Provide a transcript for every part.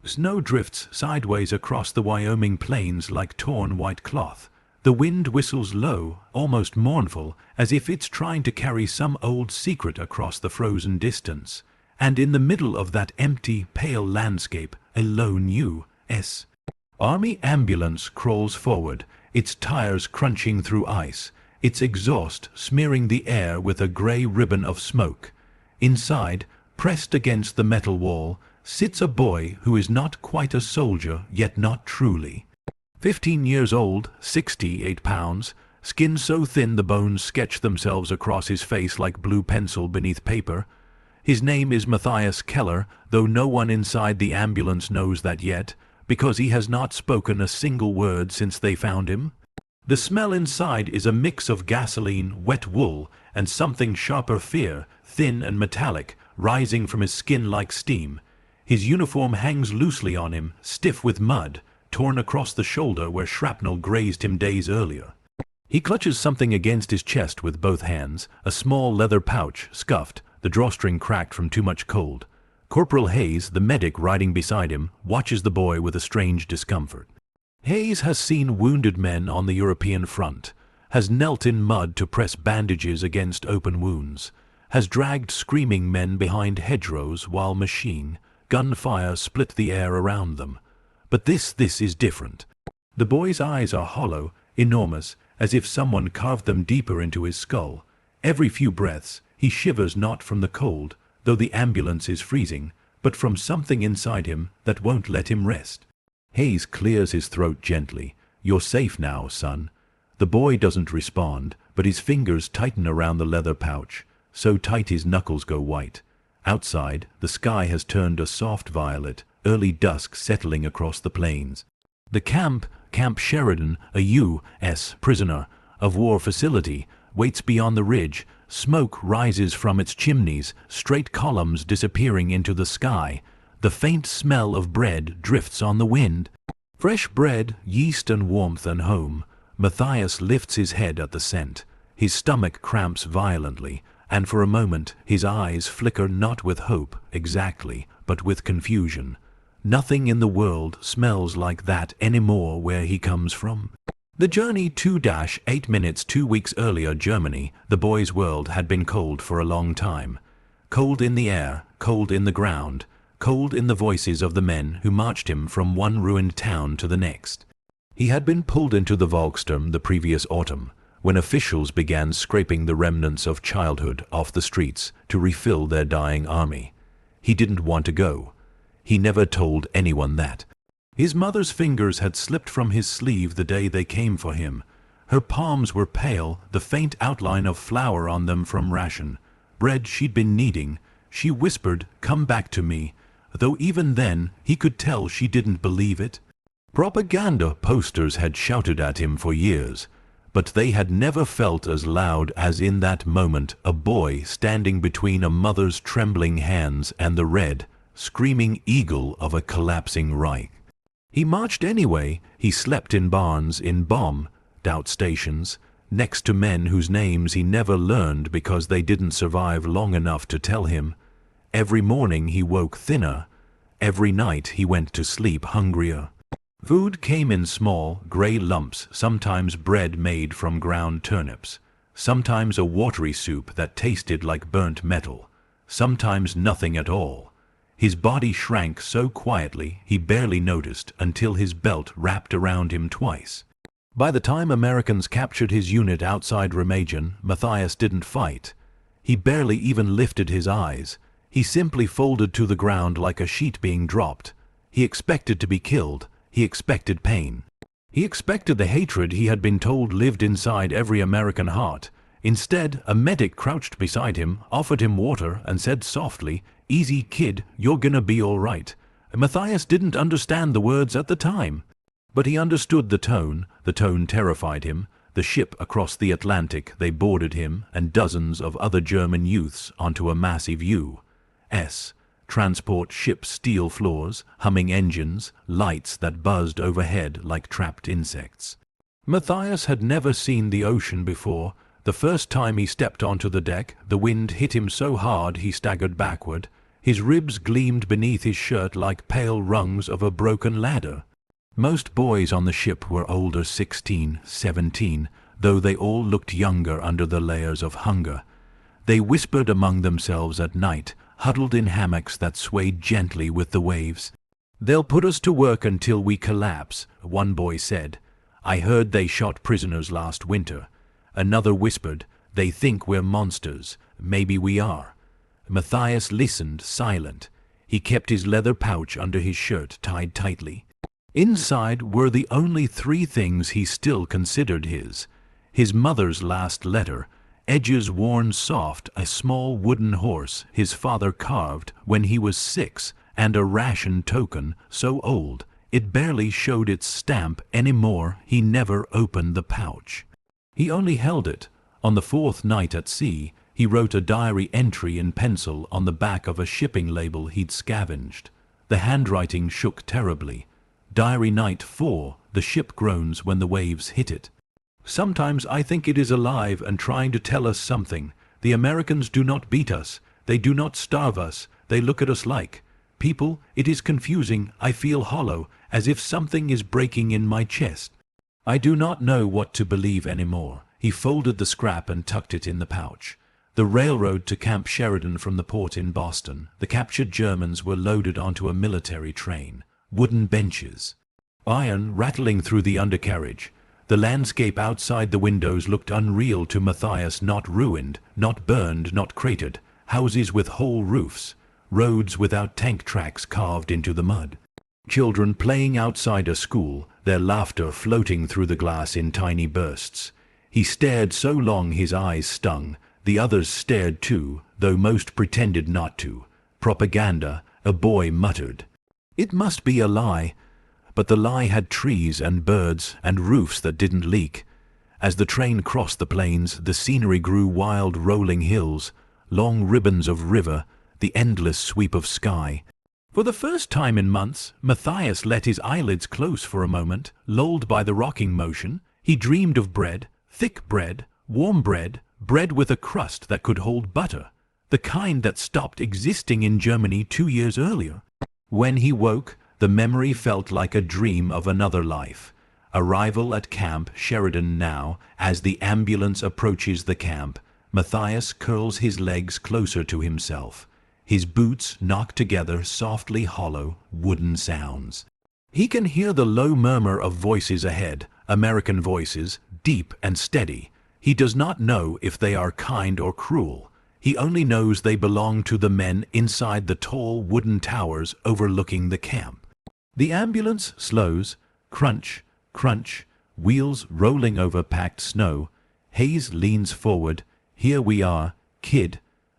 Snow drifts sideways across the Wyoming plains like torn white cloth. The wind whistles low, almost mournful, as if it's trying to carry some old secret across the frozen distance. And in the middle of that empty, pale landscape, a lone U.S. Army ambulance crawls forward, its tires crunching through ice, its exhaust smearing the air with a gray ribbon of smoke. Inside, pressed against the metal wall, sits a boy who is not quite a soldier, yet not truly. 15 years old, 68 pounds, skin so thin the bones sketch themselves across his face like blue pencil beneath paper. His name is Matthias Keller, though no one inside the ambulance knows that yet, because he has not spoken a single word since they found him. The smell inside is a mix of gasoline, wet wool, and something sharper fear, thin and metallic, rising from his skin like steam. His uniform hangs loosely on him, stiff with mud, torn across the shoulder where shrapnel grazed him days earlier. He clutches something against his chest with both hands, a small leather pouch, scuffed, the drawstring cracked from too much cold. Corporal Hayes, the medic riding beside him, watches the boy with a strange discomfort. Hayes has seen wounded men on the European front, has knelt in mud to press bandages against open wounds, has dragged screaming men behind hedgerows while gunfire split the air around them. But this is different. The boy's eyes are hollow, enormous, as if someone carved them deeper into his skull. Every few breaths, he shivers not from the cold, though the ambulance is freezing, but from something inside him that won't let him rest. Hayes clears his throat gently. "You're safe now, son." The boy doesn't respond, but his fingers tighten around the leather pouch, so tight his knuckles go white. Outside, the sky has turned a soft violet, early dusk settling across the plains. The Camp Sheridan, a U.S. prisoner of war facility, waits beyond the ridge. Smoke rises from its chimneys, straight columns disappearing into the sky. The faint smell of bread drifts on the wind. Fresh bread, yeast and warmth and home. Matthias lifts his head at the scent. His stomach cramps violently, and for a moment his eyes flicker not with hope exactly, but with confusion. Nothing in the world smells like that anymore where he comes from. The journey 2-8 minutes 2 weeks earlier Germany, the boy's world had been cold for a long time. Cold in the air, cold in the ground, cold in the voices of the men who marched him from one ruined town to the next. He had been pulled into the Volksturm the previous autumn, when officials began scraping the remnants of childhood off the streets to refill their dying army. He didn't want to go. He never told anyone that. His mother's fingers had slipped from his sleeve the day they came for him. Her palms were pale, the faint outline of flour on them from ration. Bread she'd been kneading. She whispered, "Come back to me," though even then he could tell she didn't believe it. Propaganda posters had shouted at him for years, but they had never felt as loud as in that moment, a boy standing between a mother's trembling hands and the red, screaming eagle of a collapsing Reich. He marched anyway. He slept in barns, in bombed-out stations, next to men whose names he never learned because they didn't survive long enough to tell him. Every morning he woke thinner. Every night he went to sleep hungrier. Food came in small, grey lumps, sometimes bread made from ground turnips, sometimes a watery soup that tasted like burnt metal, sometimes nothing at all. His body shrank so quietly he barely noticed until his belt wrapped around him twice. By the time Americans captured his unit outside Remagen, Matthias didn't fight. He barely even lifted his eyes. He simply folded to the ground like a sheet being dropped. He expected to be killed. He expected pain. He expected the hatred he had been told lived inside every American heart. Instead, a medic crouched beside him, offered him water, and said softly, "Easy, kid, you're gonna be all right." Matthias didn't understand the words at the time, but he understood the tone. The tone terrified him. The ship across the Atlantic, they boarded him and dozens of other German youths onto a massive U.S. transport ship, steel floors, humming engines, lights that buzzed overhead like trapped insects. Matthias had never seen the ocean before. The first time he stepped onto the deck, the wind hit him so hard he staggered backward. His ribs gleamed beneath his shirt like pale rungs of a broken ladder. Most boys on the ship were older, 16, 17, though they all looked younger under the layers of hunger. They whispered among themselves at night, huddled in hammocks that swayed gently with the waves. "They'll put us to work until we collapse," one boy said. "I heard they shot prisoners last winter." Another whispered, "They think we're monsters. Maybe we are." Matthias listened, silent. He kept his leather pouch under his shirt tied tightly. Inside were the only three things he still considered his mother's last letter, edges worn soft, a small wooden horse his father carved when he was 6, and a ration token so old it barely showed its stamp anymore. He never opened the pouch. He only held it. On the 4th night at sea, he wrote a diary entry in pencil on the back of a shipping label he'd scavenged. The handwriting shook terribly. Diary Night 4, the ship groans when the waves hit it. "Sometimes I think it is alive and trying to tell us something. The Americans do not beat us. They do not starve us. They look at us like people. It is confusing. I feel hollow, as if something is breaking in my chest. I do not know what to believe anymore." He folded the scrap and tucked it in the pouch. The railroad to Camp Sheridan from the port in Boston. The captured Germans were loaded onto a military train. Wooden benches. Iron rattling through the undercarriage. The landscape outside the windows looked unreal to Matthias, not ruined, not burned, not cratered. Houses with whole roofs. Roads without tank tracks carved into the mud. Children playing outside a school, their laughter floating through the glass in tiny bursts. He stared so long his eyes stung. The others stared too, though most pretended not to. Propaganda, a boy muttered. It must be a lie. But the lie had trees and birds and roofs that didn't leak. As the train crossed the plains, the scenery grew wild rolling hills, long ribbons of river, the endless sweep of sky. For the first time in months, Matthias let his eyelids close for a moment, lulled by the rocking motion. He dreamed of bread, thick bread, warm bread, bread with a crust that could hold butter, the kind that stopped existing in Germany 2 years earlier. When he woke, the memory felt like a dream of another life. Arrival at Camp Sheridan now. As the ambulance approaches the camp, Matthias curls his legs closer to himself. His boots knock together softly hollow, wooden sounds. He can hear the low murmur of voices ahead, American voices, deep and steady. He does not know if they are kind or cruel. He only knows they belong to the men inside the tall wooden towers overlooking the camp. The ambulance slows, crunch, crunch, wheels rolling over packed snow. Hayes leans forward. "Here we are, kid."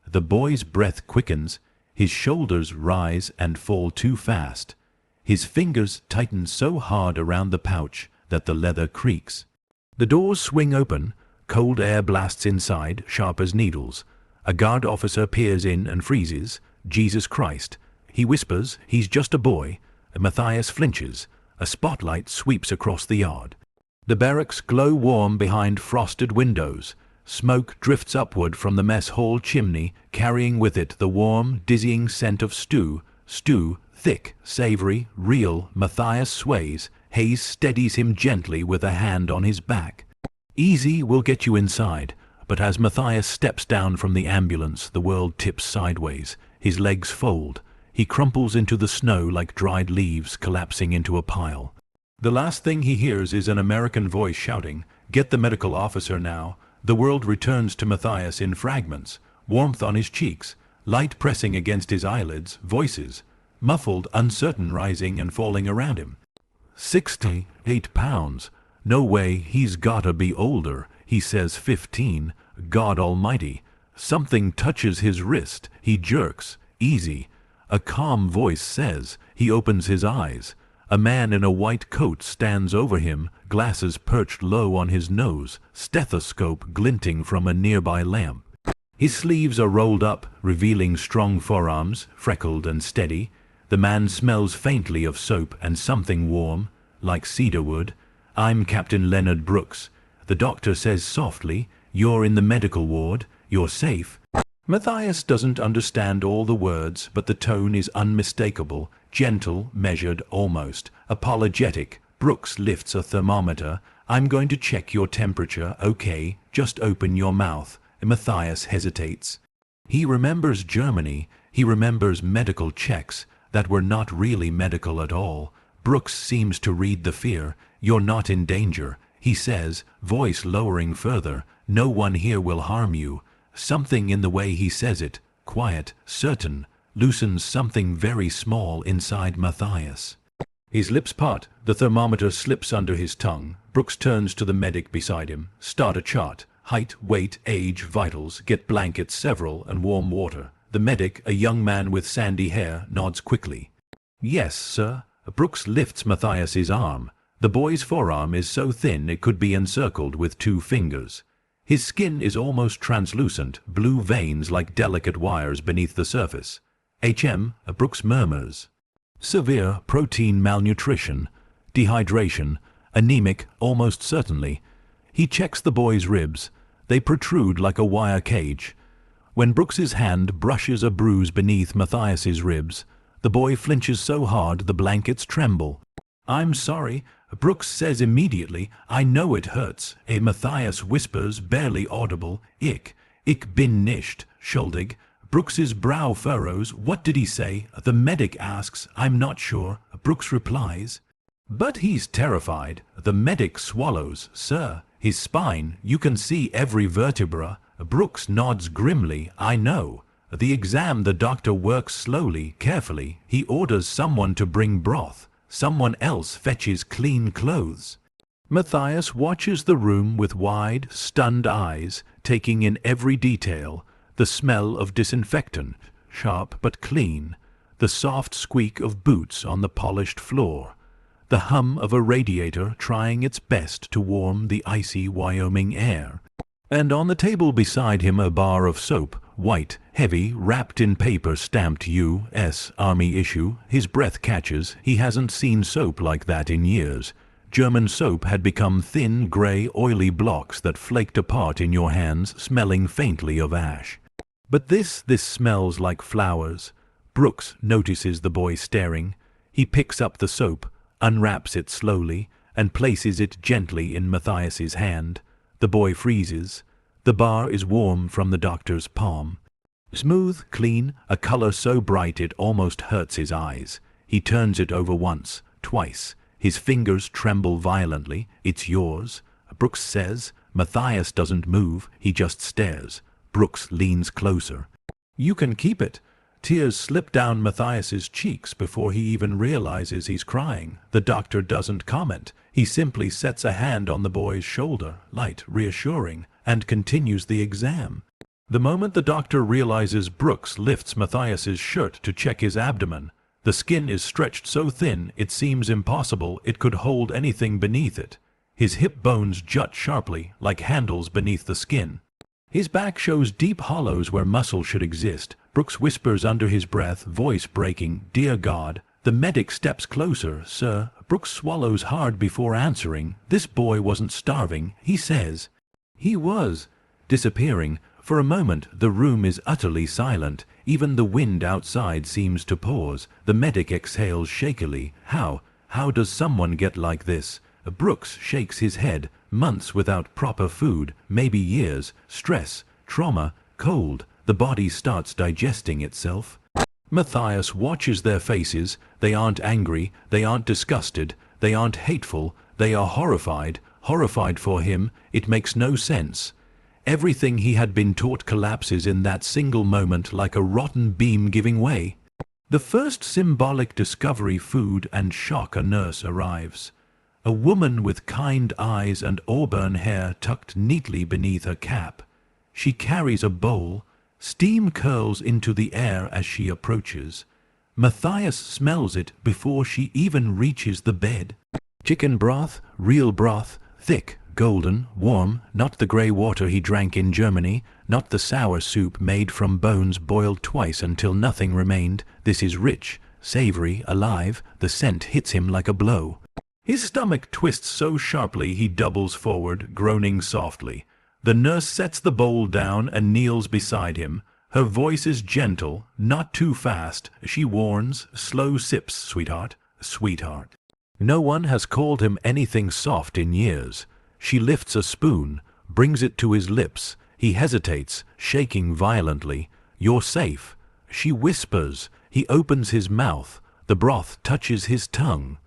The boy's breath quickens. His shoulders rise and fall too fast. His fingers tighten so hard around the pouch that the leather creaks. The doors swing open. Cold air blasts inside, sharp as needles. A guard officer peers in and freezes. "Jesus Christ." He whispers, "He's just a boy." Matthias flinches. A spotlight sweeps across the yard. The barracks glow warm behind frosted windows. Smoke drifts upward from the mess hall chimney, carrying with it the warm, dizzying scent of stew. Stew, thick, savory, real. Matthias sways. Hayes steadies him gently with a hand on his back. "Easy, we'll get you inside." But as Matthias steps down from the ambulance, the world tips sideways. His legs fold. He crumples into the snow like dried leaves collapsing into a pile. The last thing he hears is an American voice shouting, "Get the medical officer now." The world returns to Matthias in fragments, warmth on his cheeks, light pressing against his eyelids, voices, muffled, uncertain, rising and falling around him. 68 pounds. No way, he's gotta be older. He says 15. God almighty. Something touches his wrist. He jerks. Easy. A calm voice says. He opens his eyes. A man in a white coat stands over him, glasses perched low on his nose, stethoscope glinting from a nearby lamp. His sleeves are rolled up, revealing strong forearms, freckled and steady. The man smells faintly of soap and something warm, like cedarwood. "I'm Captain Leonard Brooks." The doctor says softly, "You're in the medical ward. You're safe." Matthias doesn't understand all the words, but the tone is unmistakable, gentle, measured, almost apologetic. Brooks lifts a thermometer. I'm going to check your temperature, okay? Just open your mouth. Matthias hesitates. He remembers Germany. He remembers medical checks that were not really medical at all. Brooks seems to read the fear. You're not in danger, he says, voice lowering further. No one here will harm you. Something in the way he says it, quiet, certain, loosens something very small inside Matthias. His lips part. The thermometer slips under his tongue. Brooks turns to the medic beside him. Start a chart. Height, weight, age, vitals. Get blankets, several, and warm water. The medic, a young man with sandy hair, nods quickly. Yes, sir. Brooks lifts Matthias's arm. The boy's forearm is so thin it could be encircled with 2 fingers. His skin is almost translucent, blue veins like delicate wires beneath the surface. Brooks murmurs. Severe protein malnutrition, dehydration, anemic, almost certainly. He checks the boy's ribs. They protrude like a wire cage. When Brooks's hand brushes a bruise beneath Matthias's ribs, the boy flinches so hard the blankets tremble. I'm sorry, Brooks says immediately. I know it hurts. Matthias whispers, barely audible. Ich bin nicht schuldig. Brooks's brow furrows. What did he say? The medic asks. I'm not sure. Brooks replies. But he's terrified. The medic swallows. Sir, his spine, you can see every vertebra. Brooks nods grimly. I know. The exam, the doctor works slowly, carefully. He orders someone to bring broth. Someone else fetches clean clothes. Matthias watches the room with wide, stunned eyes, taking in every detail. The smell of disinfectant, sharp but clean. The soft squeak of boots on the polished floor. The hum of a radiator trying its best to warm the icy Wyoming air. And on the table beside him a bar of soap, white, heavy, wrapped in paper stamped U.S. Army issue. His breath catches. He hasn't seen soap like that in years. German soap had become thin, grey, oily blocks that flaked apart in your hands, smelling faintly of ash. But this smells like flowers. Brooks notices the boy staring. He picks up the soap, unwraps it slowly, and places it gently in Matthias's hand. The boy freezes. The bar is warm from the doctor's palm. Smooth, clean, a color so bright it almost hurts his eyes. He turns it over once, twice. His fingers tremble violently. It's yours, Brooks says. Matthias doesn't move. He just stares. Brooks leans closer. You can keep it. Tears slip down Matthias's cheeks before he even realizes he's crying. The doctor doesn't comment. He simply sets a hand on the boy's shoulder, light, reassuring, and continues the exam. The moment the doctor realizes Brooks lifts Matthias's shirt to check his abdomen. The skin is stretched so thin it seems impossible it could hold anything beneath it. His hip bones jut sharply, like handles beneath the skin. His back shows deep hollows where muscle should exist. Brooks whispers under his breath, voice breaking, "Dear God." The medic steps closer. Sir, Brooks swallows hard before answering. This boy wasn't starving, he says. He was. Disappearing. For a moment, the room is utterly silent. Even the wind outside seems to pause. The medic exhales shakily. How does someone get like this? Brooks shakes his head. Months without proper food, maybe years. Stress, trauma, cold. The body starts digesting itself. Matthias watches their faces. They aren't angry. They aren't disgusted. They aren't hateful. They are horrified. Horrified for him. It makes no sense. Everything he had been taught collapses in that single moment like a rotten beam giving way. The first symbolic discovery, food and shock. A nurse arrives. A woman with kind eyes and auburn hair tucked neatly beneath her cap. She carries a bowl. Steam curls into the air as she approaches. Matthias smells it before she even reaches the bed. Chicken broth, real broth, thick, golden, warm, not the grey water he drank in Germany, not the sour soup made from bones boiled twice until nothing remained. This is rich, savory, alive. The scent hits him like a blow. His stomach twists so sharply he doubles forward, groaning softly. The nurse sets the bowl down and kneels beside him. Her voice is gentle, not too fast. She warns, "Slow sips, sweetheart, sweetheart." No one has called him anything soft in years. She lifts a spoon, brings it to his lips. He hesitates, shaking violently. "You're safe." She whispers. He opens his mouth. The broth touches his tongue.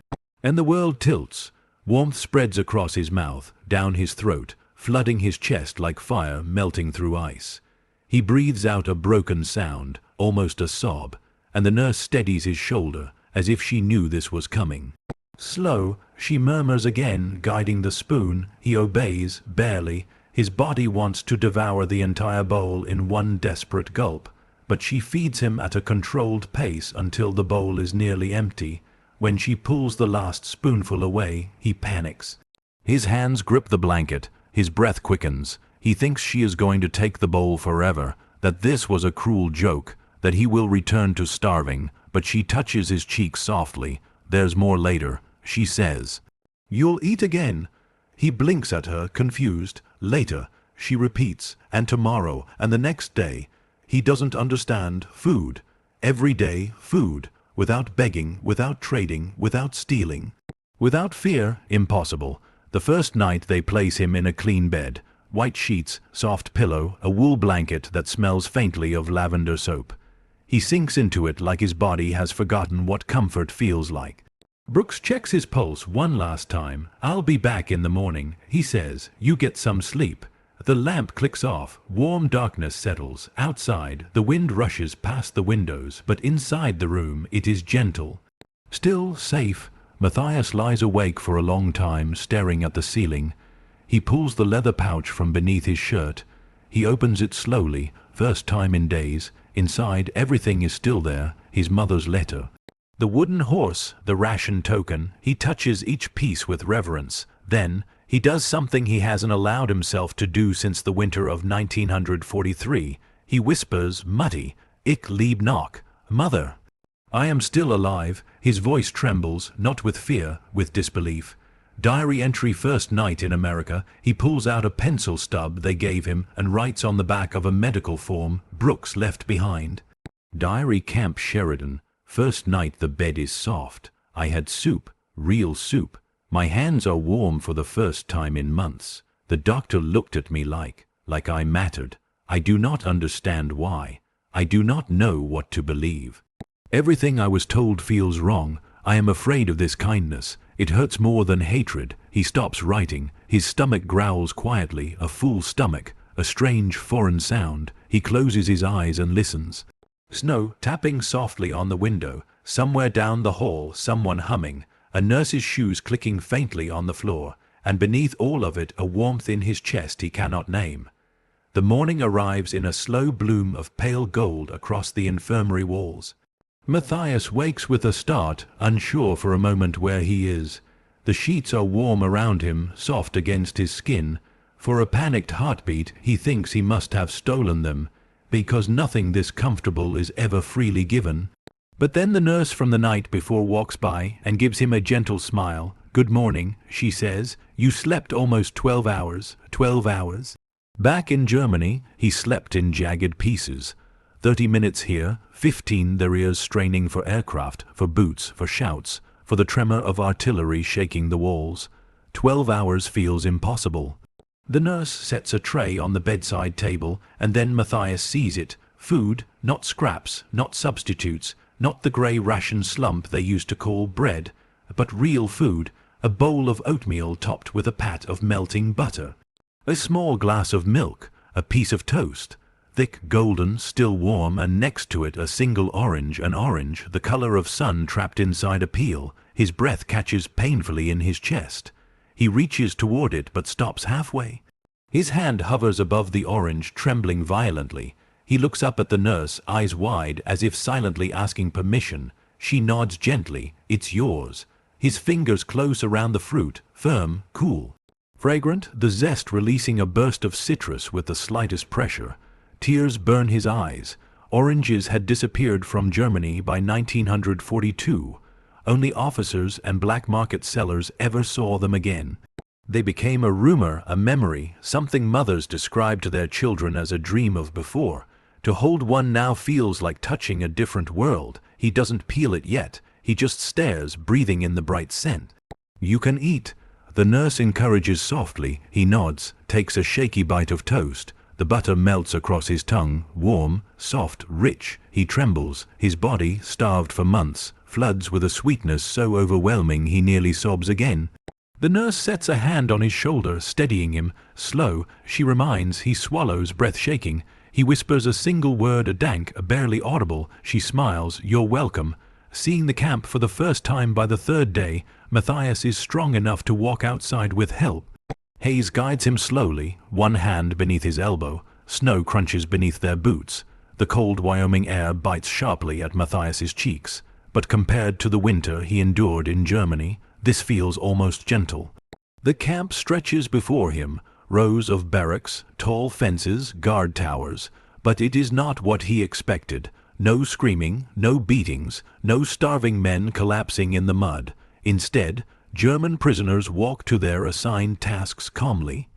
And the world tilts. Warmth spreads across his mouth, down his throat, flooding his chest like fire melting through ice. He breathes out a broken sound, almost a sob, and the nurse steadies his shoulder, as if she knew this was coming. "Slow," she murmurs again, guiding the spoon. He obeys, barely. His body wants to devour the entire bowl in one desperate gulp, but she feeds him at a controlled pace until the bowl is nearly empty. When she pulls the last spoonful away, he panics. His hands grip the blanket. His breath quickens. He thinks she is going to take the bowl forever, that this was a cruel joke, that he will return to starving, but she touches his cheek softly. "There's more later," she says. "You'll eat again." He blinks at her, confused. "Later," she repeats, "and tomorrow, and the next day." He doesn't understand. Food. Every day, food. Without begging, without trading, without stealing. Without fear, impossible. The first night they place him in a clean bed. White sheets, soft pillow, a wool blanket that smells faintly of lavender soap. He sinks into it like his body has forgotten what comfort feels like. Brooks checks his pulse one last time. "I'll be back in the morning," he says. "You get some sleep." The lamp clicks off. Warm darkness settles. Outside, the wind rushes past the windows, but inside the room it is gentle. Still safe. Matthias lies awake for a long time, staring at the ceiling. He pulls the leather pouch from beneath his shirt. He opens it slowly, first time in days. Inside, everything is still there, his mother's letter. The wooden horse, the ration token. He touches each piece with reverence. Then, he does something he hasn't allowed himself to do since the winter of 1943. He whispers, "Mutti, ich lieb noch, Mother." "I am still alive." His voice trembles, not with fear, with disbelief. Diary entry: first night in America. He pulls out a pencil stub they gave him and writes on the back of a medical form, "Brooks left behind." Diary: Camp Sheridan. First night. The bed is soft. I had soup, real soup. My hands are warm for the first time in months. The doctor looked at me like I mattered. I do not understand why. I do not know what to believe. Everything I was told feels wrong. I am afraid of this kindness. It hurts more than hatred. He stops writing. His stomach growls quietly, a full stomach, a strange foreign sound. He closes his eyes and listens. Snow tapping softly on the window. Somewhere down the hall, someone humming. A nurse's shoes clicking faintly on the floor. And beneath all of it, a warmth in his chest he cannot name. The morning arrives in a slow bloom of pale gold across the infirmary walls. Matthias wakes with a start, unsure for a moment where he is. The sheets are warm around him, soft against his skin. For a panicked heartbeat, he thinks he must have stolen them, because nothing this comfortable is ever freely given. But then the nurse from the night before walks by and gives him a gentle smile. "Good morning," she says. "You slept almost 12 hours. 12 hours." Back in Germany, he slept in jagged pieces. 30 minutes here, 15 their ears straining for aircraft, for boots, for shouts, for the tremor of artillery shaking the walls. 12 hours feels impossible. The nurse sets a tray on the bedside table, and then Matthias sees it. Food, not scraps, not substitutes, not the grey ration slump they used to call bread, but real food, a bowl of oatmeal topped with a pat of melting butter, a small glass of milk, a piece of toast, thick, golden, still warm, and next to it a single orange, an orange, the color of sun trapped inside a peel. His breath catches painfully in his chest. He reaches toward it but stops halfway. His hand hovers above the orange, trembling violently. He looks up at the nurse, eyes wide, as if silently asking permission. She nods gently. "It's yours." His fingers close around the fruit, firm, cool. Fragrant, the zest releasing a burst of citrus with the slightest pressure. Tears burn his eyes. Oranges had disappeared from Germany by 1942. Only officers and black market sellers ever saw them again. They became a rumor, a memory, something mothers described to their children as a dream of before. To hold one now feels like touching a different world. He doesn't peel it yet. He just stares, breathing in the bright scent. You can eat. The nurse encourages softly. He nods, takes a shaky bite of toast. The butter melts across his tongue, warm, soft, rich. He trembles. His body, starved for months, floods with a sweetness so overwhelming he nearly sobs again. The nurse sets a hand on his shoulder, steadying him. Slow, she reminds. He swallows, breath shaking. He whispers a single word, a dank, barely audible. She smiles. You're welcome. Seeing the camp for the first time by the third day, Matthias is strong enough to walk outside with help. Hayes guides him slowly, one hand beneath his elbow. Snow crunches beneath their boots. The cold Wyoming air bites sharply at Matthias's cheeks. But compared to the winter he endured in Germany, this feels almost gentle. The camp stretches before him, rows of barracks, tall fences, guard towers. But it is not what he expected. No screaming, no beatings, no starving men collapsing in the mud. Instead, German prisoners walk to their assigned tasks calmly.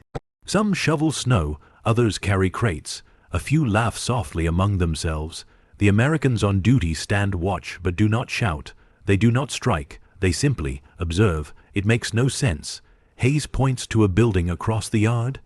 Some shovel snow, others carry crates. A few laugh softly among themselves. The Americans on duty stand watch but do not shout. They do not strike. They simply observe. It makes no sense. Hayes points to a building across the yard.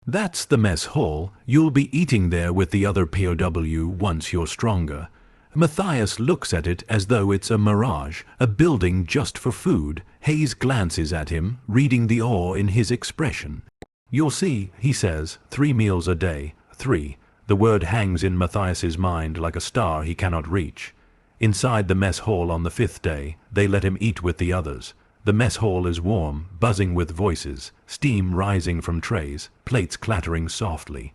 That's the mess hall. You'll be eating there with the other POW once you're stronger. Matthias looks at it as though it's a mirage, a building just for food. Hayes glances at him, reading the awe in his expression. You'll see, he says, 3 meals a day. 3. The word hangs in Matthias's mind like a star he cannot reach. Inside the mess hall on the 5th day, they let him eat with the others. The mess hall is warm, buzzing with voices, steam rising from trays, plates clattering softly.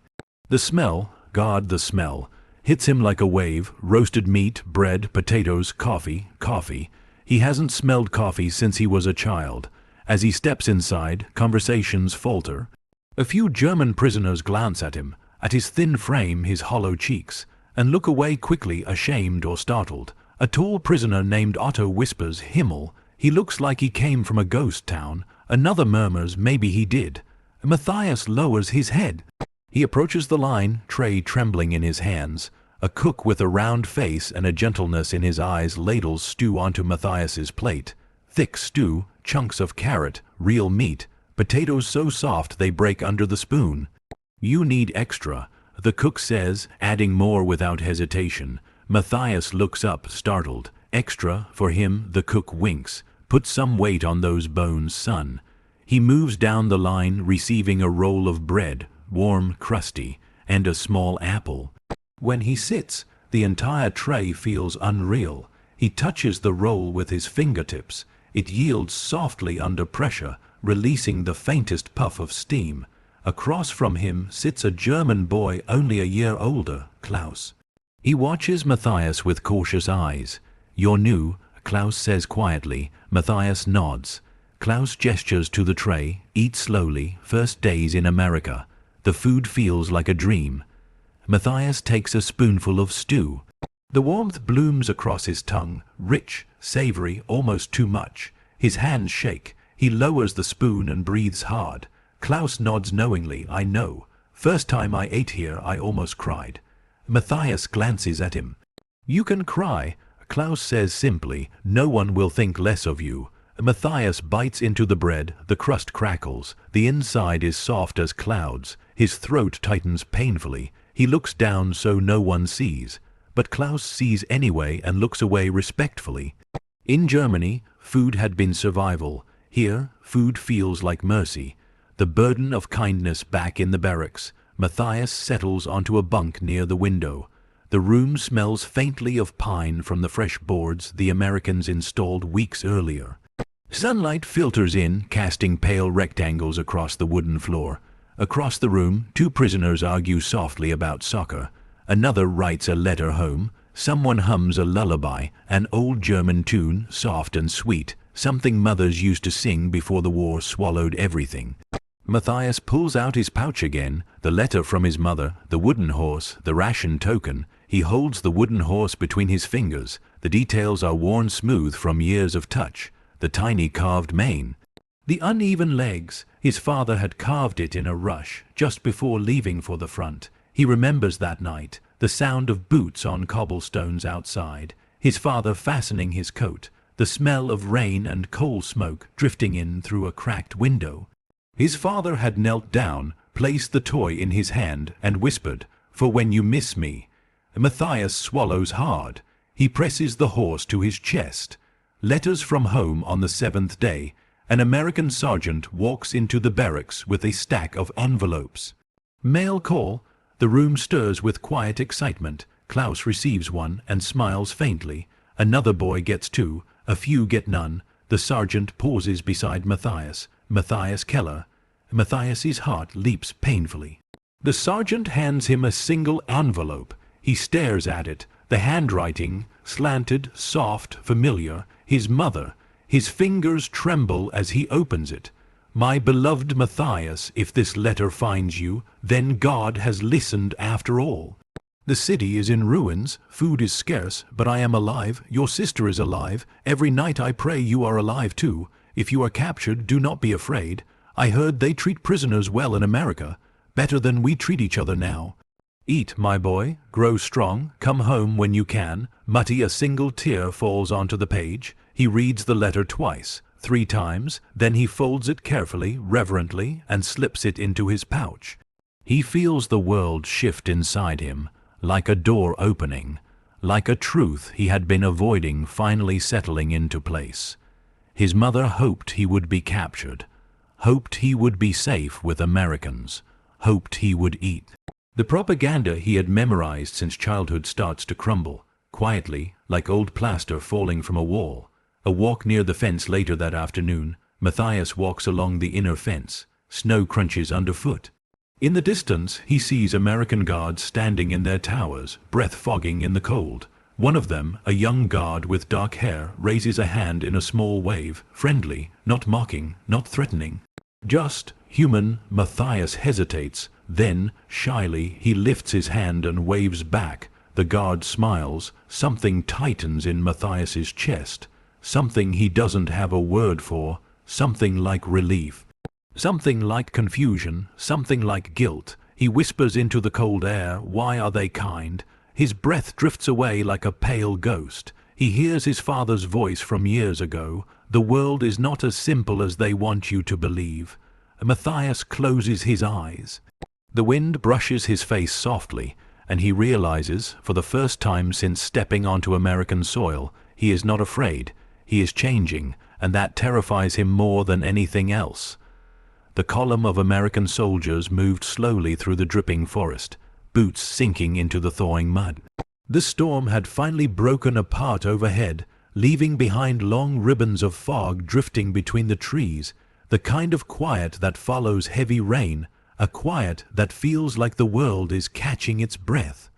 The smell, God, the smell, hits him like a wave. Roasted meat, bread, potatoes, coffee. He hasn't smelled coffee since he was a child. As he steps inside, conversations falter. A few German prisoners glance at him, at his thin frame, his hollow cheeks, and look away quickly, ashamed or startled. A tall prisoner named Otto whispers, Himmel. He looks like he came from a ghost town. Another murmurs, maybe he did. Matthias lowers his head. He approaches the line, tray trembling in his hands. A cook with a round face and a gentleness in his eyes ladles stew onto Matthias's plate. Thick stew, chunks of carrot, real meat, potatoes so soft they break under the spoon. You need extra, the cook says, adding more without hesitation. Matthias looks up, startled. Extra, for him, the cook winks. Put some weight on those bones, son. He moves down the line, receiving a roll of bread, warm, crusty, and a small apple. When he sits, the entire tray feels unreal. He touches the roll with his fingertips. It yields softly under pressure, releasing the faintest puff of steam. Across from him sits a German boy only a year older, Klaus. He watches Matthias with cautious eyes. You're new, Klaus says quietly. Matthias nods. Klaus gestures to the tray. Eat slowly. First days in America. The food feels like a dream. Matthias takes a spoonful of stew. The warmth blooms across his tongue, rich, savory, almost too much. His hands shake. He lowers the spoon and breathes hard. Klaus nods knowingly. I know. First time I ate here, I almost cried. Matthias glances at him. You can cry, Klaus says simply. No one will think less of you. Matthias bites into the bread. The crust crackles. The inside is soft as clouds. His throat tightens painfully. He looks down so no one sees. But Klaus sees anyway and looks away respectfully. In Germany, food had been survival. Here, food feels like mercy. The burden of kindness back in the barracks. Matthias settles onto a bunk near the window. The room smells faintly of pine from the fresh boards the Americans installed weeks earlier. Sunlight filters in, casting pale rectangles across the wooden floor. Across the room, 2 prisoners argue softly about soccer. Another writes a letter home. Someone hums a lullaby, an old German tune, soft and sweet, something mothers used to sing before the war swallowed everything. Matthias pulls out his pouch again, the letter from his mother, the wooden horse, the ration token. He holds the wooden horse between his fingers. The details are worn smooth from years of touch. The tiny carved mane. The uneven legs. His father had carved it in a rush, just before leaving for the front. He remembers that night. the sound of boots on cobblestones outside, his father fastening his coat, the smell of rain and coal smoke drifting in through a cracked window. His father had knelt down, placed the toy in his hand, and whispered, "For when you miss me." Matthias swallows hard. He presses the horse to his chest. Letters from home on the 7th day. An American sergeant walks into the barracks with a stack of envelopes. Mail call. The room stirs with quiet excitement. Klaus receives one and smiles faintly. Another boy gets two. A few get none. The sergeant pauses beside Matthias. Matthias Keller. Matthias's heart leaps painfully. The sergeant hands him a single envelope. He stares at it. The handwriting, slanted, soft, familiar. His mother. His fingers tremble as he opens it. "My beloved Matthias, if this letter finds you, then God has listened after all. The city is in ruins, food is scarce, but I am alive, your sister is alive. Every night I pray you are alive too. If you are captured, do not be afraid. I heard they treat prisoners well in America, better than we treat each other now. Eat, my boy, grow strong, come home when you can." Mutty, a single tear falls onto the page. He reads the letter twice, 3 times, then he folds it carefully, reverently, and slips it into his pouch. He feels the world shift inside him, like a door opening, like a truth he had been avoiding finally settling into place. His mother hoped he would be captured, hoped he would be safe with Americans, hoped he would eat. The propaganda he had memorized since childhood starts to crumble, quietly, like old plaster falling from a wall. A walk near the fence later that afternoon. Matthias walks along the inner fence. Snow crunches underfoot. In the distance, he sees American guards standing in their towers, breath fogging in the cold. One of them, a young guard with dark hair, raises a hand in a small wave, friendly, not mocking, not threatening. Just human. Matthias hesitates. Then, shyly, he lifts his hand and waves back. The guard smiles. Something tightens in Matthias's chest. Something he doesn't have a word for. Something like relief. Something like confusion. Something like guilt. He whispers into the cold air, "Why are they kind?" His breath drifts away like a pale ghost. He hears his father's voice from years ago. "The world is not as simple as they want you to believe." Matthias closes his eyes. The wind brushes his face softly, and he realizes, for the first time since stepping onto American soil, he is not afraid. He is changing, and that terrifies him more than anything else. The column of American soldiers moved slowly through the dripping forest, boots sinking into the thawing mud. The storm had finally broken apart overhead, leaving behind long ribbons of fog drifting between the trees, the kind of quiet that follows heavy rain, a quiet that feels like the world is catching its breath.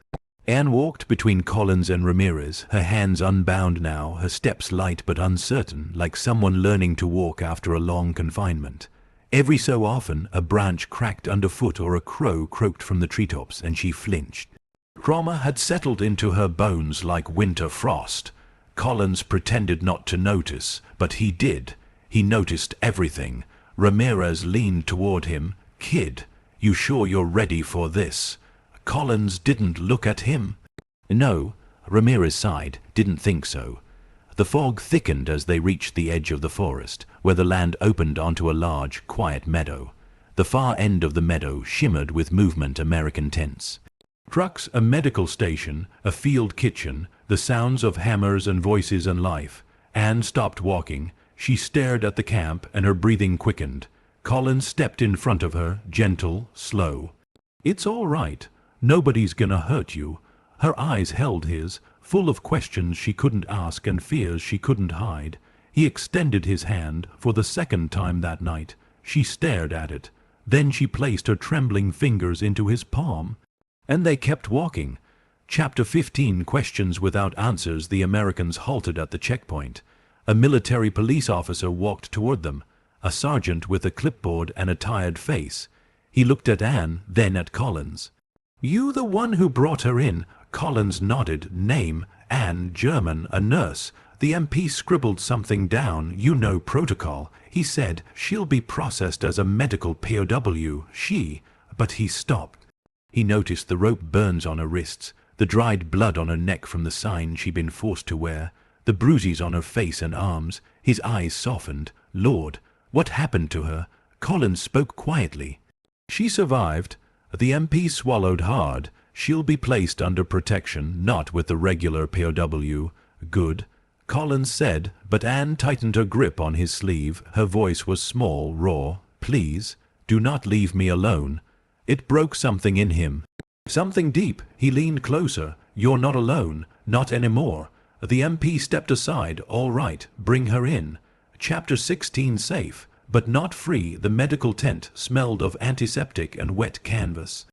Anne walked between Collins and Ramirez, her hands unbound now, her steps light but uncertain, like someone learning to walk after a long confinement. Every so often, a branch cracked underfoot or a crow croaked from the treetops, and she flinched. Trauma had settled into her bones like winter frost. Collins pretended not to notice, but he did. He noticed everything. Ramirez leaned toward him. "Kid, you sure you're ready for this?" Collins didn't look at him. "No," Ramirez sighed, "didn't think so." The fog thickened as they reached the edge of the forest, where the land opened onto a large, quiet meadow. The far end of the meadow shimmered with movement American tents. Trucks, a medical station, a field kitchen, the sounds of hammers and voices and life. Anne stopped walking. She stared at the camp, and her breathing quickened. Collins stepped in front of her, gentle, slow. "It's all right. Nobody's gonna hurt you." Her eyes held his, full of questions she couldn't ask and fears she couldn't hide. He extended his hand, for the second time that night. She stared at it. Then she placed her trembling fingers into his palm. And they kept walking. Chapter 15, Questions Without Answers. The Americans halted at the checkpoint. A military police officer walked toward them, a sergeant with a clipboard and a tired face. He looked at Anne, then at Collins. "You the one who brought her in?" Collins nodded. "Name, Anne, German, a nurse." The MP scribbled something down. "You know protocol." He said, "She'll be processed as a medical POW, she..." But he stopped. He noticed the rope burns on her wrists. the dried blood on her neck from the sign she'd been forced to wear, the bruises on her face and arms. His eyes softened. Lord, what happened to her? Collins spoke quietly. She survived. The MP swallowed hard. She'll be placed under protection, not with the regular POW. Good, Collins said, but Anne tightened her grip on his sleeve. Her voice was small, raw. Please, do not leave me alone. It broke something in him. Something deep. He leaned closer. You're not alone. Not anymore. The MP stepped aside. All right, bring her in. Chapter 16 safe, but not free. The medical tent smelled of antiseptic and wet canvas.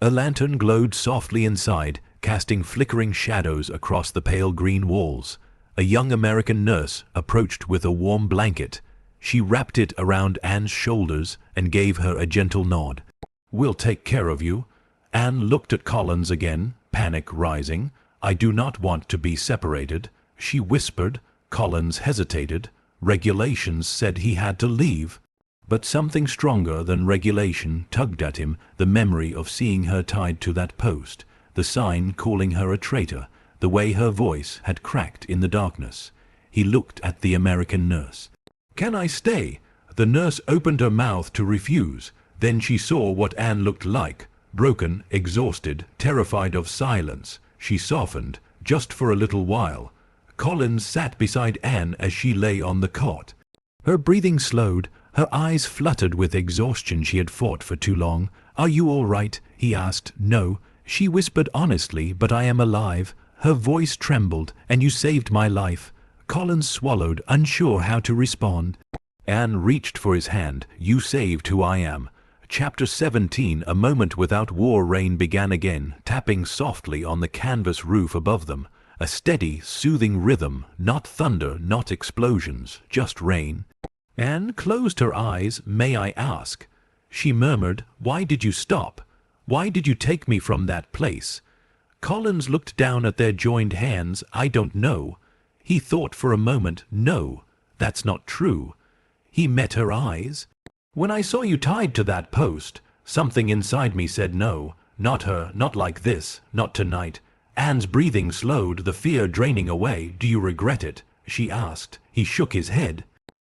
A lantern glowed softly inside, casting flickering shadows across the pale green walls. A young American nurse approached with a warm blanket. She wrapped it around Anne's shoulders and gave her a gentle nod. We'll take care of you. Anne looked at Collins again, panic rising. I do not want to be separated, she whispered. Collins hesitated. Regulations said he had to leave. But something stronger than regulation tugged at him, the memory of seeing her tied to that post, the sign calling her a traitor, the way her voice had cracked in the darkness. He looked at the American nurse. Can I stay? The nurse opened her mouth to refuse. Then she saw what Anne looked like, broken, exhausted, terrified of silence. She softened, just for a little while. Collins sat beside Anne as she lay on the cot. Her breathing slowed, her eyes fluttered with exhaustion. She had fought for too long. Are you all right? He asked. No, she whispered honestly, but I am alive. Her voice trembled. And you saved my life. Collins swallowed, unsure how to respond. Anne reached for his hand. You saved who I am. Chapter 17. A moment without war. Rain began again, tapping softly on the canvas roof above them. A steady, soothing rhythm, not thunder, not explosions, just rain. Anne closed her eyes. May I ask? She murmured, why did you stop? Why did you take me from that place? Collins looked down at their joined hands. I don't know. He thought for a moment. No, that's not true. He met her eyes. When I saw you tied to that post, something inside me said no. Not her, not like this, not tonight. Anne's breathing slowed, the fear draining away. Do you regret it? She asked. He shook his head.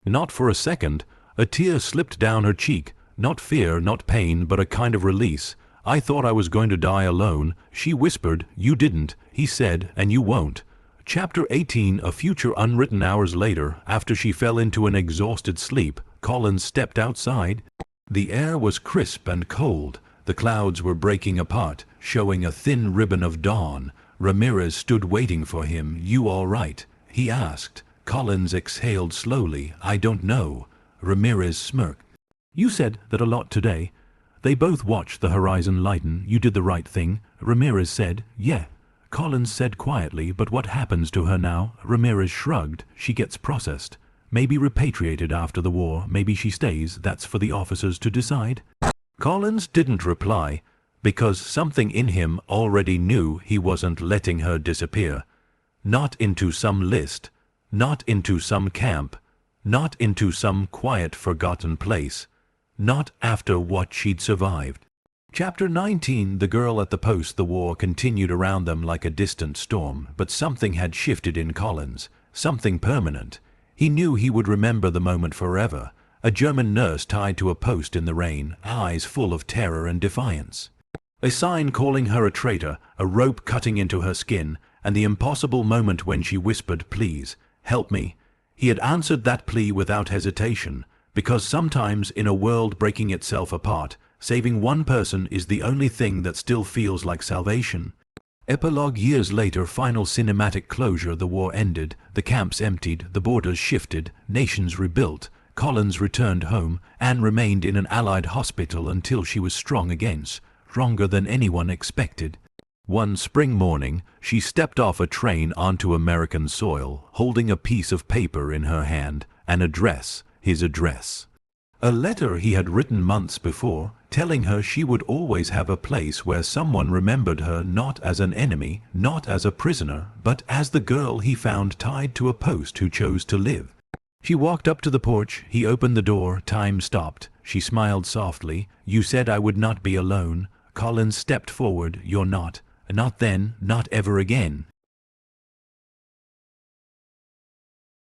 Not for a second. A tear slipped down her cheek. Not fear, not pain, but a kind of release. I thought I was going to die alone. She whispered. You didn't. He said, and you won't. Chapter 18. A future unwritten. Hours later, after she fell into an exhausted sleep, Collins stepped outside. The air was crisp and cold. The clouds were breaking apart, showing a thin ribbon of dawn. Ramirez stood waiting for him. You all right? He asked. Collins exhaled slowly. I don't know. Ramirez smirked. You said that a lot today. They both watched the horizon lighten. You did the right thing. Ramirez said, yeah. Collins said quietly, but what happens to her now? Ramirez shrugged. She gets processed. Maybe repatriated after the war. Maybe she stays. That's for the officers to decide. Collins didn't reply, because something in him already knew he wasn't letting her disappear. Not into some list. Not into some camp. Not into some quiet, forgotten place. Not after what she'd survived. Chapter 19. The girl at the post. The war continued around them like a distant storm, but something had shifted in Collins. Something permanent. He knew he would remember the moment forever. A German nurse tied to a post in the rain, eyes full of terror and defiance. A sign calling her a traitor, a rope cutting into her skin, and the impossible moment when she whispered, please, help me. He had answered that plea without hesitation, because sometimes in a world breaking itself apart, saving one person is the only thing that still feels like salvation. Epilogue. Years later. Final cinematic closure. The war ended, the camps emptied, the borders shifted, nations rebuilt. Collins returned home. Anne remained in an Allied hospital until she was strong again, stronger than anyone expected. One spring morning, she stepped off a train onto American soil, holding a piece of paper in her hand, an address, his address. A letter he had written months before, telling her she would always have a place where someone remembered her, not as an enemy, not as a prisoner, but as the girl he found tied to a post who chose to live. She walked up to the porch. He opened the door. Time stopped. She smiled softly. You said I would not be alone. Collins stepped forward. You're not. Not then, not ever again.